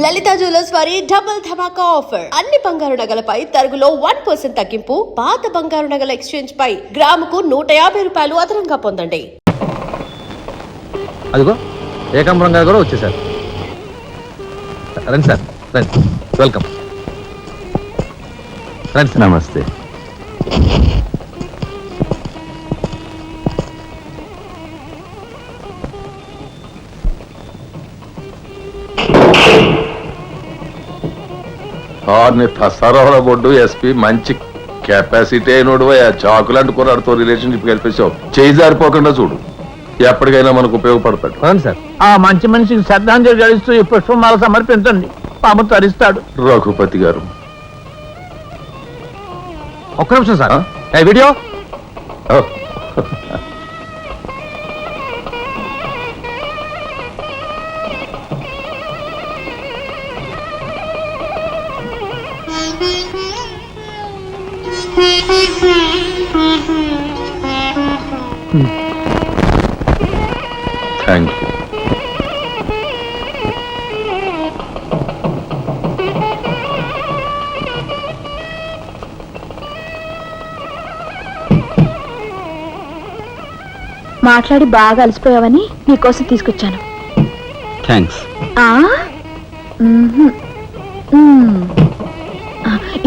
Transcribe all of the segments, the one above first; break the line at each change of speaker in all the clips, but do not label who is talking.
లలిత jewellers వారి double ధమాకా offer. అన్ని బంగారు నగలపై తరుగులో 1% తగ్గింపు. పాత బంగారు నగల ఎక్స్చేంజ్ పై గ్రాముకు 150 రూపాయలు అదనంగా పొందండి.
అదిగో ఏకాంబరం గారు కూడా వచ్చేసారు. రండి సార్, రండి. వెల్కమ్. రండి సార్.
నమస్తే. సరోవర బొడ్డు ఎస్పీ మంచి కెపాసిటీ అయినోడు. చాకులాంటి కుర్రాడితో రిలేషన్షిప్ కలిపేసావు. చేయి జారిపోకుండా చూడు, ఎప్పటికైనా మనకు ఉపయోగపడతాడు.
అవును సార్.
ఆ మంచి మనిషికి శ్రద్ధాంజలి గడిస్తూ ఈ పుష్పమాల సమర్పించండి. పాము తరిస్తాడు.
రఘుపతి గారు
ఒక్క నిమిషం సార్. Video
thank you.
మాట్లాడి బాగా అలసిపోయావని నీకోసం తీసుకొచ్చాను.
థ్యాంక్స్.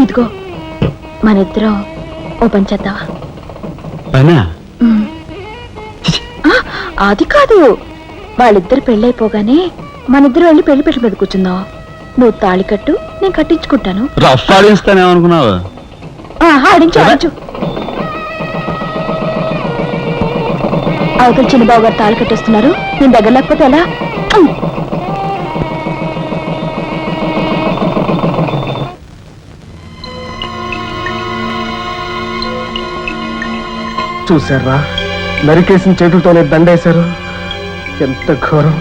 ఇదిగో మన ఇద్దరం ఓ పని చేద్దావా? అది కాదు, వాళ్ళిద్దరు పెళ్ళైపోగానే మనిద్దరు వెళ్ళి పెళ్లి పెట్టు మీద కూర్చుందాం. నువ్వు తాళి కట్టు, నేను కట్టించుకుంటాను.
ఆడిస్తానేమనుకున్నావా?
ఆడించు ఆడించు. అవతల చిన్నబాబు గారు తాళి కట్టేస్తున్నారు. నేను దగ్గర లేకపోతే ఎలా?
చూసారా, నరికేసిన చేతులతోనే దండేశారు. ఎంత ఘోరం.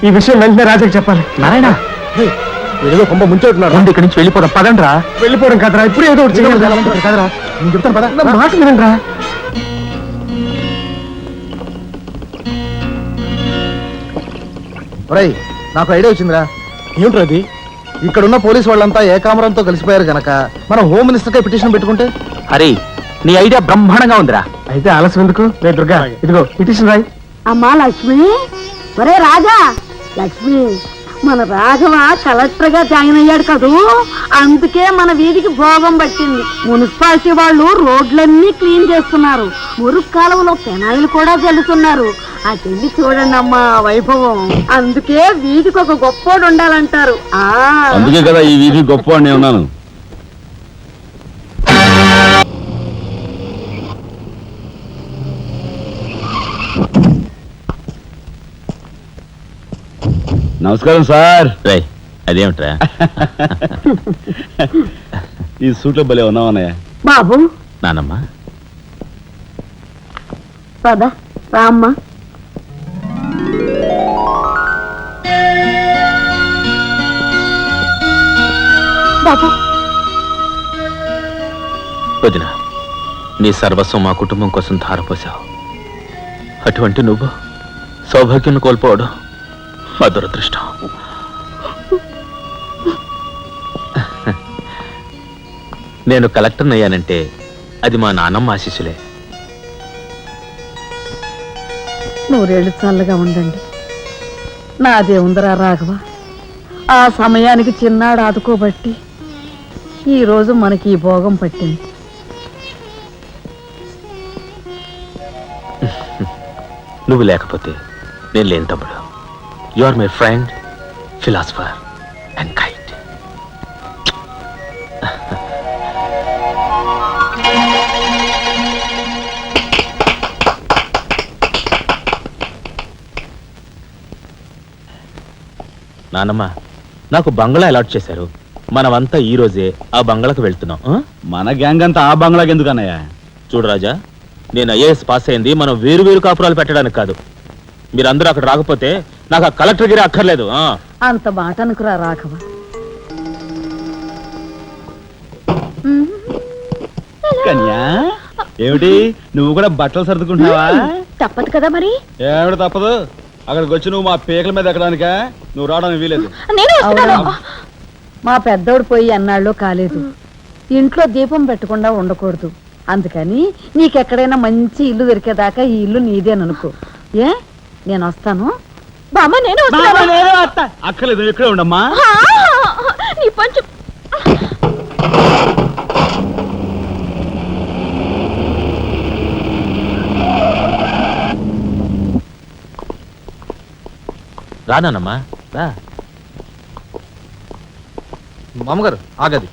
ఈ విషయం వెంటనే రాజాకి చెప్పాలి.
నారాయణ, ఏదో కొంప ముంచెట్టున్నారు. రండి, ఇక్కడి నుంచి వెళ్ళిపోదాం. పదండి రా.
వెళ్ళిపోవడం కదరా, ఇప్పుడు ఏదో ఒకటి చేయాలి కదరా. నేను చెప్తాను పద, నా మాట వినండి రా.
నాకు ఐడియా వచ్చిందిరా.
ఏమిట్రా అది?
ఇక్కడున్న పోలీసు వాళ్ళంతా ఏకామరంతో కలిసిపోయారు గనక మనం హోమ్ మినిస్టర్ కే పిటిషన్ పెట్టుకుంటే.
హరి, నీ ఐడియా బ్రహ్మాండంగా ఉందిరా. అయితే ఆలస్యం ఎందుకు? రే దుర్గా, ఇదిగో పిటిషన్ రాయి.
అమ్మా లక్ష్మి, ఒరే రాజా, లక్ష్మి, మన రాఘవ కలెక్టర్ గా జాయిన్ అయ్యాడు కదూ, అందుకే మన వీధికి భోగం పట్టింది. మున్సిపాలిటీ వాళ్ళు రోడ్లన్నీ క్లీన్ చేస్తున్నారు. మురుగు కాలువలో పెనాయిలు కూడా చల్లుతున్నారు. ఆ చెల్లి చూడండి అమ్మా వైభవం. అందుకే వీధికి ఒక గొప్పోడు ఉండాలంటారు.
అందుకే కదా ఈ వీధి గొప్పవాడిని ఉన్నాను. నమస్కారం సార్. అదేమిట్రా ఈ సూట్లో భలే ఉన్నావన్నయ్య.
బాబు,
నానమ్మ,
పద రామ్మ.
బాబు,
వదిన, నీ సర్వస్వం మా కుటుంబం కోసం ధారపోసావు. అటువంటి నువ్వు సౌభాగ్యం కోల్పోవడం మా దురదృష్టం. నేను కలెక్టర్ అయ్యానంటే అది మా నాన్నమ్మ ఆశీస్సులే.
నూరేళ్ళు చల్లగా ఉండండి. నాదే ఉందరా రాఘవ, ఆ సమయానికి చిన్నాడు ఆదుకోబట్టి ఈరోజు మనకి ఈ భోగం పట్టింది.
నువ్వు లేకపోతే నేను లేని తమ్ముడు. You are my friend, philosopher and guide. నానమ్మ, నాకు బంగ్లా అలాట్ చేశారు. మనమంతా ఈ రోజే ఆ బంగ్లాకు వెళ్తున్నాం.
మన గ్యాంగ్ అంతా ఆ బంగ్లాకి ఎందుకన్నయ్య?
చూడు రాజా, నేను ఐఏఎస్ పాస్ అయింది మనం వేరు వేరు కాపురాలు పెట్టడానికి కాదు. మీరందరూ అక్కడ రాకపోతే నాకు ఆ కలెక్టర్ గిరి అక్కర్లేదు.
అంత మాట అనుకురా రాఘవ.
కన్యా, ఏమిటి నువ్వు కూడా బట్టలు సర్దుకుంటున్నావా?
తప్పదు కదా మరి.
ఏమిటి తప్పదు?
అక్కడికి వచ్చి నువ్వు మా పీకల మీద ఎక్కడానికా? నువ్వు రావడానికి వీలేదు.
నేను వస్తున్నాను.
అవునా? మా పెద్దోడు పోయి అన్నాళ్ళు కాలేదు. ఇంట్లో దీపం పెట్టకుండా ఉండకూడదు. అందుకని నీకెక్కడైనా మంచి ఇల్లు దొరికేదాకా ఈ ఇల్లు నీదేననుకో. ఏ నేను వస్తాను.
బామ్మ నేను వస్తున్నాను.
అక్కర్లేదు, ఇక్కడే ఉండమ్మా.
నీ పంచు
రానమ్మా రా.
మామగారు ఆగది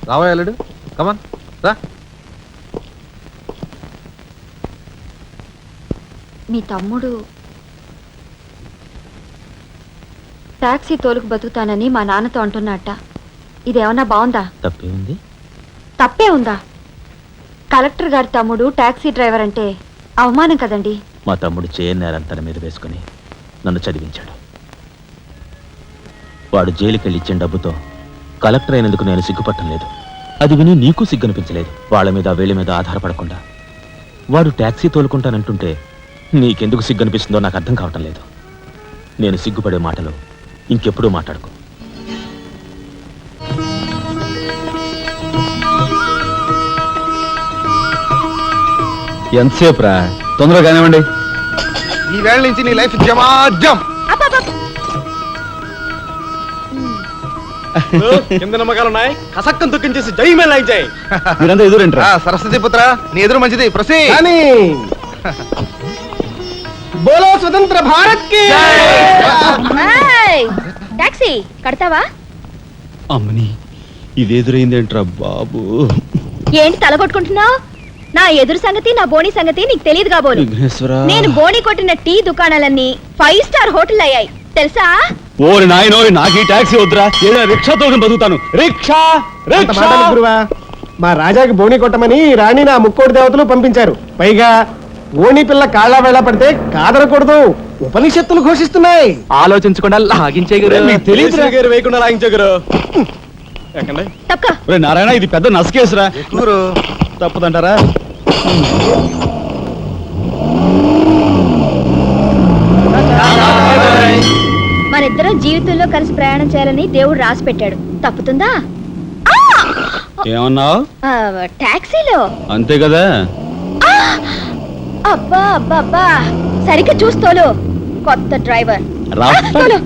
రావా అల్లుడు, కమాన్ రా.
మీ తమ్ముడు టాక్సీ తోలుకు బతుకుతానని మా నాన్నతో అంటున్నట్ట. ఇదేమన్నా బాగుందా?
తప్పే ఉంది.
తప్పే ఉందా? కలెక్టర్ గారి తమ్ముడు టాక్సీ డ్రైవర్ అంటే అవమానం కదండి.
మా తమ్ముడు చేయనేరం తన మీద వేసుకుని నన్ను చదివించాడు. వాడు జైలుకెళ్ళి ఇచ్చిన డబ్బుతో కలెక్టర్ అయినందుకు నేను సిగ్గుపట్టం లేదు. అది విని నీకు సిగ్గనిపించలేదు. వాళ్ళ మీద వీళ్ళ మీద ఆధారపడకుండా వాడు ట్యాక్సీ తోలుకుంటానంటుంటే నీకెందుకు సిగ్గనిపిస్తుందో నాకు అర్థం కావటం లేదు. నేను సిగ్గుపడే మాటలు ఇంకెప్పుడూ మాట్లాడుకో.
ఎంతసేపు రా? తొందరగా కానివ్వండి.
ఈ వేళ నుంచి నీ లైఫ్ జమాజం.
కింద నమ్మకాలు ఉన్నాయి. కసక్కం తొక్కించేసి జై మే లైక్ జై.
మీరంతా ఎదురేంట్రా?
సరస్వతి పుత్ర నీ ఎదురు మంచిది. ప్రసీ
కానీ బోలో స్వతంత్ర భారత్ కి
టాక్సీ కడతావా?
అమ్మని ఇదేదురైందేంట్రా బాబు?
ఏంటి తలగొట్టుకుంటున్నావు? నా ఎదురు సంగతి నా బోని సంగతి నీకు తెలియదు కాబోలు.
విఘ్నేశ్వరా,
నేను బోని కొట్టిన టీ దుకాణాలన్నీ 5 స్టార్ హోటల్ అయ్యాయి తెలుసా?
ఓరి నాయనోరి, నాకు ఈ టాక్సీ వద్దురా. ఏదైనా రిక్షా తోలుకుని బతుకుతాను. Rickshaw rickshaw.
మా రాజాకి బోని కొట్టమని రాణి నా ముక్కోటి దేవతలు పంపించారు. పైగా ఓణి పిల్ల కాళ్ళ వేళ పడితే కాదనకూడదు. ఉపనిషత్తులు ఘోషిస్తున్నాయి.
ఆలోచించకుండా లాగించే
తెలియదు వేయకుండా లాగించగరు. ఎక్కండి.
తప్పక
ఒరే నారాయణ, ఇది పెద్ద నసకేసురా.
ఊరు
తప్పదంటారా?
మనిద్దరం జీవితంలో కలిసి ప్రయాణం చేయాలని దేవుడు రాసి పెట్టాడు. తప్పుతుందా?
ఏమన్నావు?
టాక్సీలో
అంతే కదా.
అబ్బా అబ్బా అబ్బా, సరిగ్గా చూస్తోలు. కొత్త డ్రైవర్
రా.
తోలు.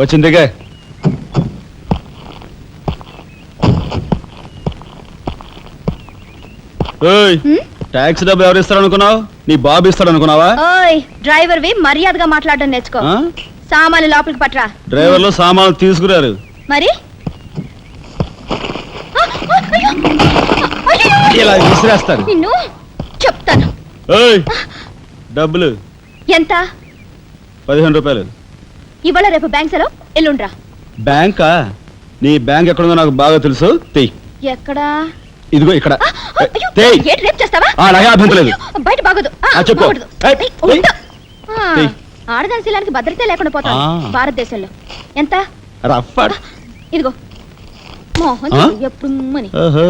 వచ్చిందిగా. ట్యాక్సీ డబ్బు ఎవరు ఇస్తారు అనుకున్నావు? నీ బాబు ఇస్తాడు అనుకున్నావా?
ఓయ్ డ్రైవర్ వి మర్యాదగా మాట్లాడడం నేర్చుకో.
ఆ?
సామాన్లు లోపలికి పట్రా.
డ్రైవర్లు సామాన్లు తీసుకురారు.
మరి
ఇలా విసిరేస్తారు.
నిన్ను చెప్తాను.
ఏయ్, డబ్బులు
ఎంత?
15 రూపాయలు.
ఇవాళ రేపు బ్యాంక్ సెలవు, ఎల్లుండ్రా.
బ్యాంకా? నీ బ్యాంక్ ఎక్కడుందో నాకు బాగా తెలుసు. తెయ్.
ఎక్కడా?
ఇదిగో ఇక్కడ.
అయ్యో,
తెయ్.
ఏంటి రేపు చేస్తావా?
అలాగే అభ్యంతరం లేదు.
బయట బాగోదు.
చెప్పు.
బాగోదు.
ఏయ్,
ఏయ్,
ఏయ్.
ఉండు. ఆ,
ఏయ్.
ఆడదాని శీలానికి భద్రత లేకుండా పోతాం భారతదేశంలో. ఎంత?
రఫ్.
ఇదిగో మోహన్
ఆ?
ఎప్పుడు మని.
ఓహో.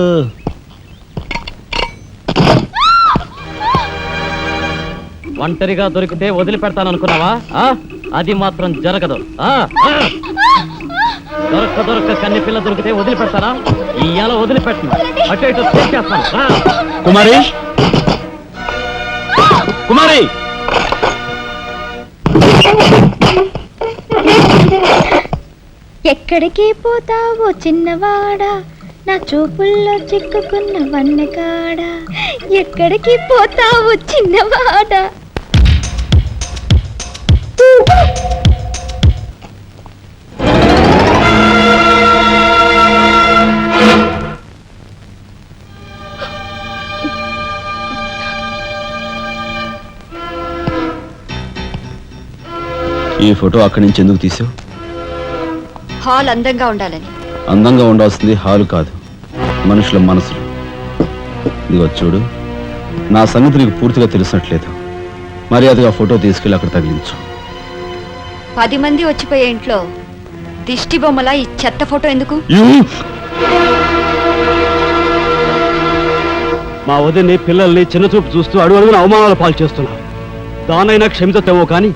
ఒంటరిగా దొరికితే వదిలిపెడతాను అనుకున్నావా? అది మాత్రం జరగదు. దొరక్క కన్ని పిల్ల దొరికితే వదిలిపెడతానా? ఇయ్యాల వదిలిపెట్టను. అటు ఇటు చేస్తాను.
కుమారి, కుమారి,
ఎక్కడికి పోతావో చిన్నవాడా, నా చూపుల్లో చిక్కుకున్న వన్నెకాడా. ఎక్కడికి పోతావో చిన్నవాడా.
ఈ ఫోటో అక్కడి నుంచి ఎందుకు తీసావు?
హాల్ అందంగా ఉండాలని.
అందంగా ఉండాల్సింది హాలు కాదు, మనుషుల మనసులు. ఇదిగో చూడు, నా సంగతి నీకు పూర్తిగా తెలిసినట్లేదు. మర్యాదగా ఫోటో తీసుకెళ్ళి అక్కడ తగిలించు.
10 మంది వచ్చిపోయే ఇంట్లో దిష్టి బొమ్మలా ఈ చెత్త ఫోటో ఎందుకు?
మా వదిన్ని పిల్లల్ని చిన్నచూపు చూస్తూ అడుగున అవమానాలు పాలు చేస్తున్నారు. దానైనా క్షమితేమో కానీ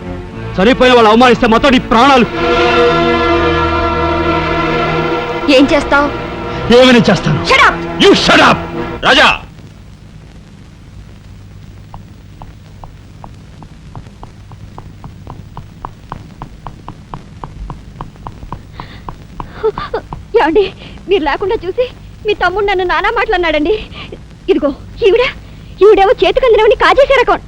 చనిపోయిన వాళ్ళు అవమానిస్తే మొత్తం నీ ప్రాణాలు.
ఏం చేస్తావు?
ఏమైనా చేస్తాను. You shut up. రాజా,
ఏమండి, మీరు లేకుండా చూసి మీ తమ్ముడు నన్ను నానా మాట్లాడినాడండి. ఇదిగో ఈవిడేమో చేతికి అందినవని కాజేసే రకం.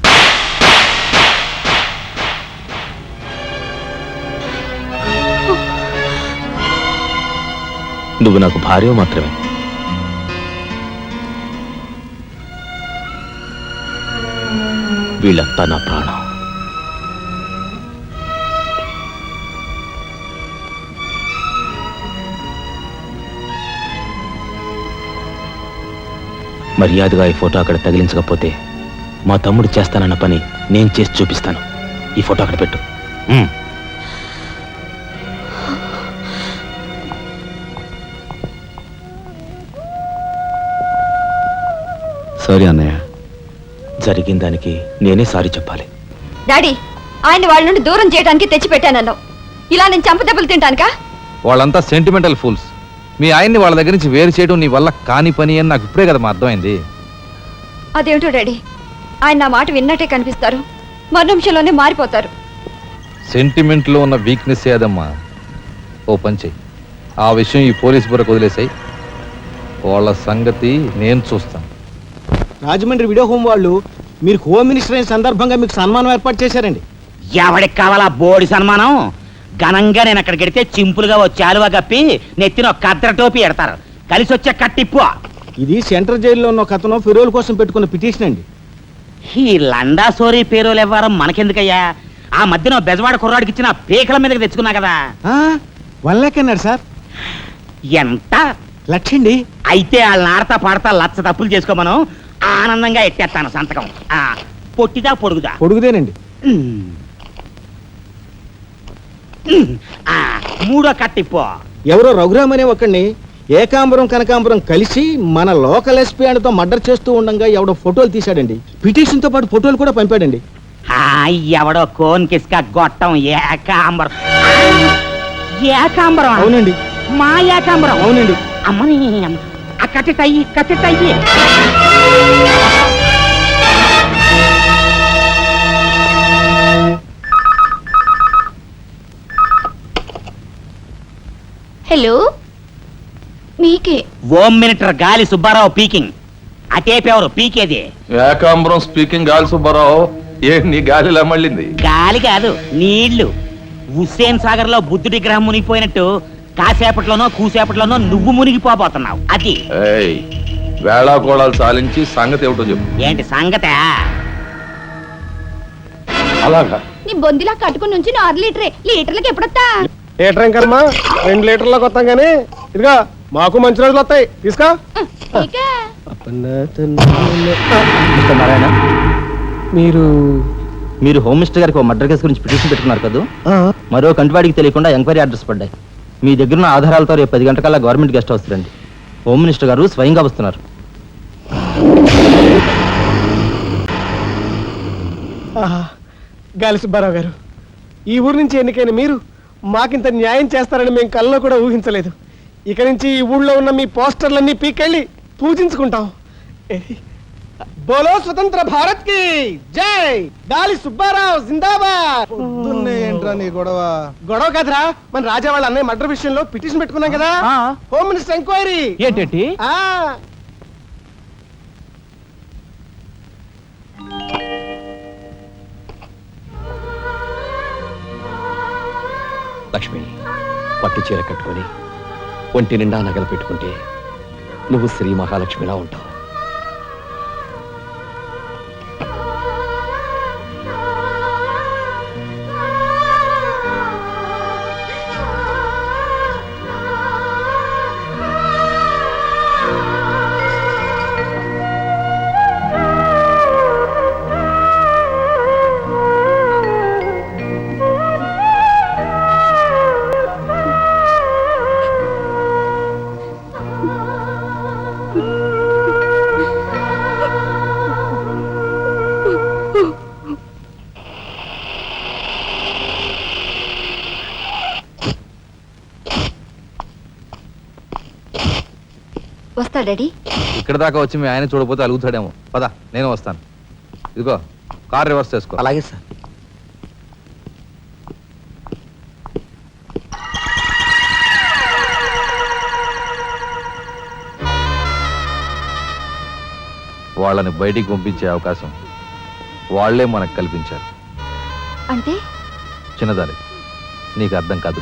నువ్వు నాకు భార్య మాత్రమే. వీళ్ళంతా నా ప్రాణం. మర్యాదగా ఈ ఫోటో అక్కడ తగిలించకపోతే మా తమ్ముడు చేస్తానన్న పని నేను చేసి చూపిస్తాను. ఈ ఫోటో అక్కడ పెట్టు.
సారీ అన్నయ్య.
జరిగిన దానికి నేనే సారీ చెప్పాలి.
డాడీ, ఆయన్ని వాళ్ళ నుండి దూరం చేయడానికి తెచ్చిపెట్టానన్నావు. ఇలా నేను చంపదెబ్బలు తింటానుకా?
వాళ్ళంతా సెంటిమెంటల్ ఫూల్స్. మీ ఆయన్ని వాళ్ళ దగ్గర నుంచి వేరు చేయడం నీ వల్ల కాని పని అని నాకు ఇప్పుడే కదా అర్థమైంది.
అదేమిటో డాడీ, ఆయన నా మాట విన్నట్టే కనిపిస్తారు, మరు నిమిషంలోనే మారిపోతారు.
సెంటిమెంట్లో ఉన్న వీక్నెస్ ఏదమ్మా. ఓ పని చెయ్యి, ఆ విషయం ఈ పోలీస్ బుర్రకు వదిలేసాయి. వాళ్ళ సంగతి నేను చూస్తాను.
రాజమండ్రి వీడియో హోమ్ వాళ్ళు మీరు హోమ్ మినిస్టర్ అయిన సందర్భంగా మీకు సన్మానం ఏర్పాటు చేశారండి.
ఎవడికి కావాలా బోడి సన్మానం? ఘనంగా నేను అక్కడికి వెడితే చింపులుగా ఓ చాలువా కప్పి నెత్తిన ఒక కద్ర టోపీ ఎడతారు. కలిసి వచ్చే కట్టిప్పు.
ఇది సెంట్రల్ జైల్లో ఉన్న ఒక అతను ఫిరోల్ కోసం పెట్టుకున్న పిటిషన్ అండి.
ఈ లండా సోరీ పేరోలు ఇవ్వడం మనకెందుకయ్యా? ఆ మధ్యన బెజవాడ కుర్రాడికి ఇచ్చిన పీకల మీదకి తెచ్చుకున్నా కదా.
1 lakh అన్నాడు సార్.
ఎంత?
1,00,000 అండి.
అయితే వాళ్ళని ఆడతా పాడతా లచ్చ తప్పులు చేసుకోమను. ఆనందంగా ఎట్టేస్తాను సంతకం. పొట్టిదా పొడుగుదా?
పొడుగుదేనండి.
మూడో కట్టిప్పు.
ఎవరో రఘురామ్ అనే ఒకడిని ఏకాంబరం కనకాంబరం కలిసి మన లోకల్ ఎస్పీ అండ్తో మర్డర్ చేస్తూ ఉండగా ఎవడో ఫోటోలు తీశాడండి. పిటిషన్ తో పాటు ఫోటోలు కూడా పంపాడండి.
ఎవడో కోన్ కిస్క గొట్టం ఏకాంబరం. ఏకాంబరం?
అవునండి.
మా ఏకాంబరం?
అవునండి.
అమ్మని కట్టెట్టయ్యి కట్టెట్టయ్యి.
హలో, మీకే.
హోమ్ మినిస్టర్ గాలి సుబ్బారావు పీకింగ్. అటేపెవరు పీకేది?
ఏకాంబరం స్పీకింగ్. గాలి సుబ్బారావు, ఏ నీ గాలిలా మళ్ళింది?
గాలి కాదు, నీళ్లు. హుస్సేన్ సాగర్ లో బుద్ధుడి గ్రహం మునిగిపోయినట్టు కాసేపట్లోనో కూసేపట్లోనో నువ్వు మునిగిపోబోతున్నావు. అది
వేళాకోళాలు సాలించి సంగతి ఏమిటో చెప్పు.
ఏంటి సంగతే?
అలాగా
నీ బొందిలా కట్టుకుని నుంచి 6 లీటర్లకి ఎప్పుడొస్తా?
లీటర్ ఇంకమ్మా 2 లీటర్లకు వస్తాం కానీ ఇదిగా మాకు మంచి రోజులు వస్తాయి. తీసుకో.
నారాయణ,
మీరు
మీరు హోమ్ మినిస్టర్ గారికి మర్డర్ కేసు గురించి పిటిషన్ పెట్టుకున్నారు కదా. మరో కంటివాడికి తెలియకుండా ఎంక్వైరీ ఆర్డర్స్ పడ్డాయి. మీ దగ్గర ఉన్న ఆధారాలతో రేపు 10 గంటకల్లా గవర్నమెంట్ గెస్ట్ హౌస్ రండి. హోమ్ మినిస్టర్ గారు స్వయంగా వస్తున్నారు.
గాలి సుబ్బారావు గారు, ఈ ఊరు నుంచి ఎన్నికైన మీరు మాకింత న్యాయం చేస్తారని మేము కల్లో కూడా ఊహించలేదు. ఇక నుంచి ఈ ఊళ్ళో ఉన్న మీ పోస్టర్లన్నీ పీకెళ్ళి పూజించుకుంటాం. బోలో స్వతంత్ర భారత్ కి జై. గాలి సుబ్బారావు జిందాబాద్.
ఏంట్రా నీ గొడవ?
గొడవ కదరా, మన రాజా వాళ్ళ అన్నయ్య మర్డర్ విషయంలో పిటిషన్ పెట్టుకున్నాం కదా. Home minister enquiry.
ఏంటంటే
లక్ష్మి, పట్టు చీర కట్టుకొని ఒంటి నిండా నగలు పెట్టుకుంటే నువ్వు శ్రీ మహాలక్ష్మిలా ఉంటావు.
వస్తా డాడీ.
ఇక్కడ దాకా వచ్చి మీ ఆయన చూడకపోతే అలుగుతాడేమో. పద, నేను వస్తాను. ఇదిగో కార్ రివర్స్ చేసుకో.
అలాగే సార్.
వాళ్ళని బయటికి పంపించే అవకాశం వాళ్లే మనకు కల్పించారు.
అంటే
చిన్నదారి, నీకు అర్థం కాదు.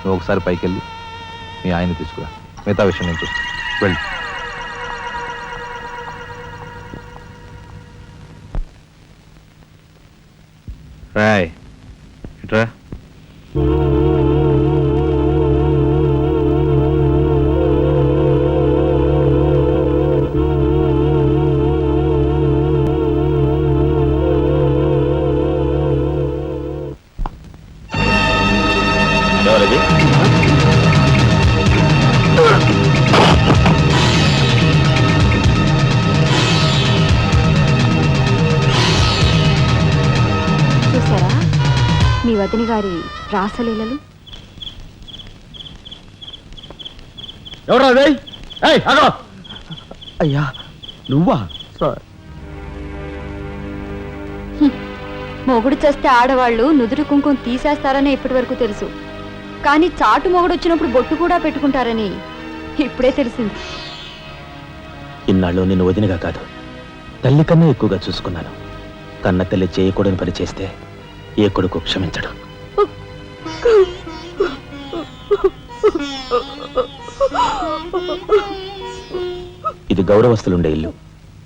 నువ్వు ఒకసారి పైకి వెళ్ళి మీ ఆయన తీసుకురా. మిగతా విషయం నేను చూస్తాను. వెళ్ళి రాయ్ ఇట్రా.
ఎవరది?
చూసారా మీ వదిన గారి రాసలీలలు?
ఎవరు అదే? అగో
అయ్యా
నువ్వా?
సార్.
మొగుడు చేస్తే ఆడవాళ్ళు నుదురు కుంకుమ తీసేస్తారని ఇప్పటి వరకు తెలుసు, కానీ చాటు మొగుడు వచ్చినప్పుడు బొట్టు కూడా పెట్టుకుంటారని ఇప్పుడే తెలిసింది.
ఇన్నాళ్ళు నేను వదినగా కాదు, తల్లి కన్నా ఎక్కువగా చూసుకున్నాను. కన్న తల్లి చేయకూడని పని చేస్తే ఏ కొడుకు క్షమించడు. ఇది గౌరవస్తులుండే ఇల్లు.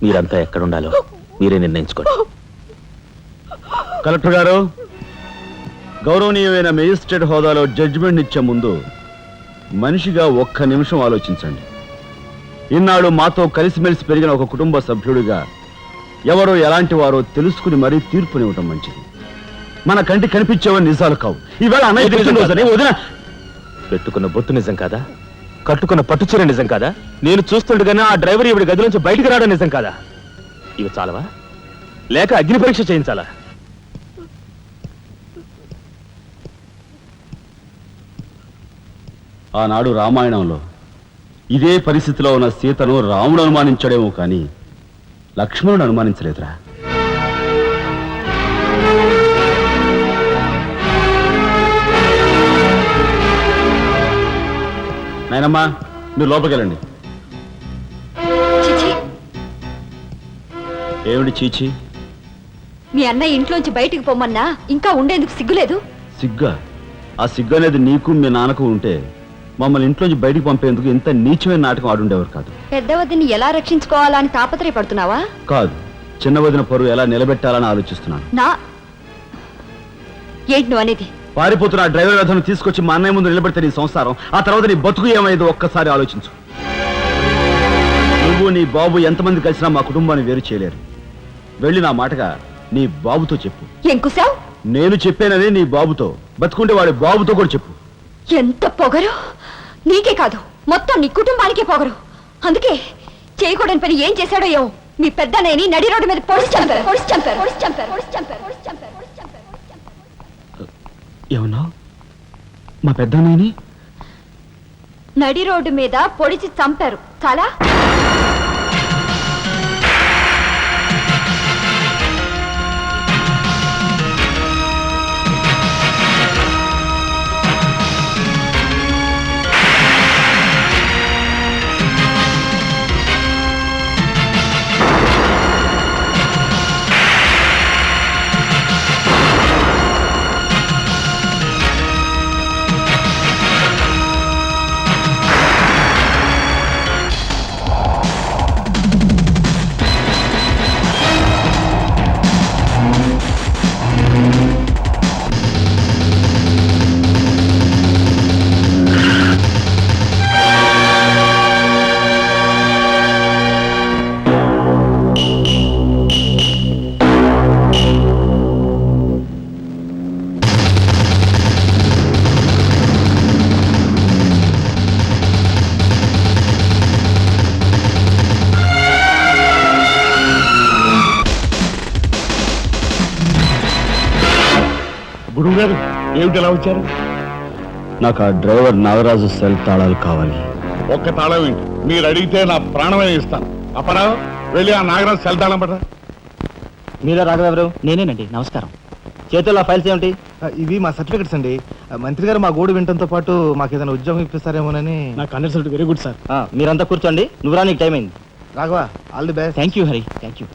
మీరంతా ఎక్కడుండాలో మీరే నిర్ణయించుకోండి.
కలెక్టర్ గారు, గౌరవనీయమైన మేజిస్ట్రేట్ హోదాలో జడ్జిమెంట్ ఇచ్చే ముందు మనిషిగా ఒక్క నిమిషం ఆలోచించండి. ఇన్నాళ్ళు మాతో కలిసిమెలిసి పెరిగిన ఒక కుటుంబ సభ్యుడిగా ఎవరో ఎలాంటి వారో తెలుసుకుని మరీ తీర్పునివ్వటం మంచిది. మన కంటి కనిపించేవని నిజాలు కావు. ఈవేళ అన్నయ్య పుట్టినరోజని వదిన
పెట్టుకున్న బొత్తు నిజం కాదా? కట్టుకున్న పట్టుచీర నిజం కాదా? నేను చూస్తుండగానే ఆ డ్రైవర్ ఇవిడి గది నుంచి బయటికి రావడం నిజం కాదా? ఇవి చాలవా, లేక అగ్ని పరీక్ష చేయించాలా?
ఆనాడు రామాయణంలో ఇదే పరిస్థితిలో ఉన్న సీతను రాముడు అనుమానించాడేమో కానీ లక్ష్మణుడు అనుమానించలేదురా. నాయనమ్మా, మీరు లోపలికి వెళ్ళండి.
చిచి,
ఏమిటి చీచి?
మీ అన్నయ్య ఇంట్లోంచి బయటికి పొమ్మన్నా ఇంకా ఉండేందుకు సిగ్గులేదు?
సిగ్గా? ఆ సిగ్గు అనేది నీకు మీ నాన్నకు ఉంటే మమ్మల్ని ఇంట్లోంచి బయటికి పంపేందుకు ఇంత నీచమైన నాటకం ఆడుండేవారు కాదు.
పెద్ద వదిని ఎలా రక్షించుకోవాలా అని తాపత్రయపడుతున్నావా?
కాదు, చిన్న వదిన పరువు ఎలా నిలబెట్టాలని ఆలోచిస్తున్నాను.
ఏంటి నువ్వు అనేది?
పారిపోతున్న ఆ డ్రైవర్ వ్యధను తీసుకొచ్చి మా అన్నయ్య ముందు నిలబెడితే నీ సంసారం, ఆ తర్వాత నీ బతుకు ఏమైందో ఒక్కసారి ఆలోచించు. నువ్వు నీ బాబు ఎంతమంది కలిసినా మా కుటుంబాన్ని వేరు చేయలేరు. వెళ్ళి నా మాటగా నీ బాబుతో చెప్పు.
ఏం కుసావ్?
నేను చెప్పానని నీ బాబుతో, బతుకుంటే వాడి బాబుతో కూడా చెప్పు.
ఎంత పొగరు! నీకే కాదు, మొత్తం నీ కుటుంబానికే పొగరు. అందుకే చేయకూడని పని ఏం చేశాడో ఏమో మీ పెద్దనేని నడి రోడ్డు మీద పొడిచి చంపారు.
ఏమన్నా? మా పెద్దనాయని
నడి రోడ్డు మీద పొడిచి చంపారు. చాలా
గురువు గారు ఏమిటి ఎలా వచ్చారు? నాకు ఆ డ్రైవర్ నాగరాజు సెల్ తాళాలు కావాలి.
ఒక్క తాళం ఏంటి, మీరు అడిగితే నా ప్రాణమే ఇస్తాను. అపరావు వెళ్ళి ఆ నాగరాజు సెల్ తాళం పడరా.
మీరా రాఘవెవరు?
నేనేనండి, నమస్కారం. చేతుల్లో ఫైల్స్ ఏమిటి?
ఇవి మా సర్టిఫికెట్స్ అండి. మంత్రి గారు మా గోడు వినడంతో పాటు మాకు ఏదైనా ఉద్యోగం ఇప్పిస్తారేమోనని.
నా కన్సల్ట్ వెరీ గుడ్ సార్.
మీరంతా కూర్చోండి, నువ్వురా, నీకు టైం అయింది.
Raghava, all the best.
Thank you Hari, thank you.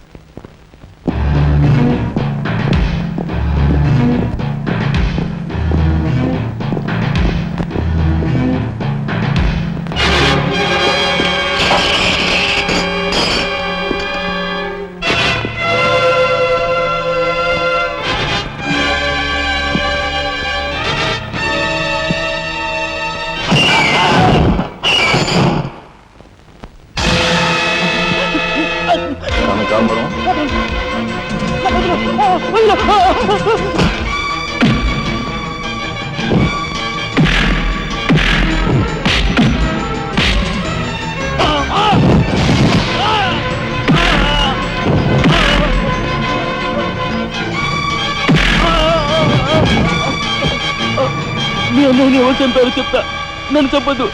కనకాంబరం,
ఎవరు చంపారు చెప్తా, నన్ను చెప్పద్దు.